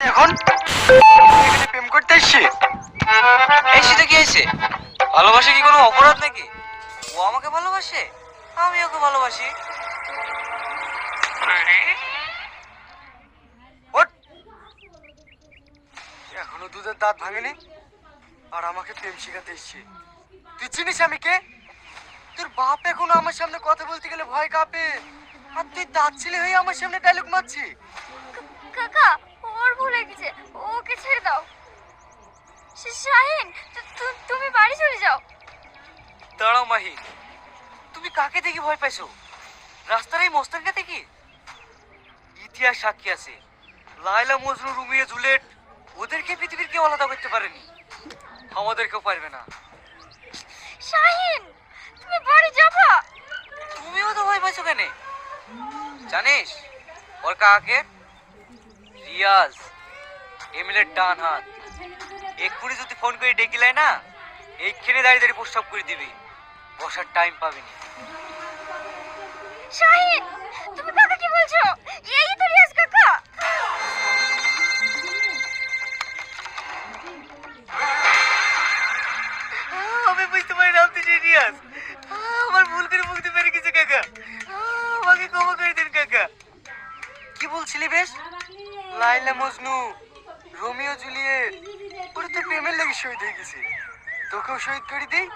এখন এখানে প্রেম করতে এসছি। এসে তো কি হয়েছে? ভালোবাসা কি কোনো অপরাধ নাকি? ও আমাকে ভালোবাসে, আমি ওকে ভালোবাসি। ওঠ। এখনো দুধের দাঁত ভাঙেনি আর আমাকে প্রেম শিখাতে এসছে। তুই চিনিস আমি কে? তোর বাপ এখনো আমার সামনে কথা বলতে গেলে ভয় কাঁপে, আর তুই দাঁত ছেলে হয়ে আমার সামনে ডায়লগ মারছি। কাকা, ওর ভুল হয়ে গেছে, ওকে ছেড়ে দাও। শাহিন, তুমি বাড়ি চলে যাও। দাঁড়াও মাহি, তুমি কাকে দেখে ভয় পাইছো? রাস্তার এই মস্তানকে দেখি? ইতিহাস সাক্ষী আছে, লায়লা, মজনু, রুমিয়া, জুলেট ওদেরকে পৃথিবীর কেউ আলাদা করতে পারেনি, আমাদেরকেও পারবে না। শাহিন, তুমি বাড়ি যাবা? তুমিও তো ভয় পাইছো কেন? জানিস ওর কাকে? রিয়াজ, এমিলের ডান হাত। এক্ষুনি যদি ফোন করে ডেকিলাই না, এইখানে দাঁড়িয়ে দাঁড়িয়ে প্রস্তাব করে দিবি, বসার টাইম পাবি না। শাহিন, তুমি কাকা কি বলছো? এই তো রিয়াজ কাকা। আমি বুঝতে পারি না আপনি যে রিয়াজ। আমার ভুল করে মুক্তি পেরে গেছে কাকা, আমাকে ক্ষমা করে দিন কাকা। কি বলছিলি বেশ? লাইলা, মজনু, রোমিও, জুলিয়েট ওরা তো প্রেমের লেগে শহীদ হয়ে গেছে। তোকেও শহীদ করে দিই।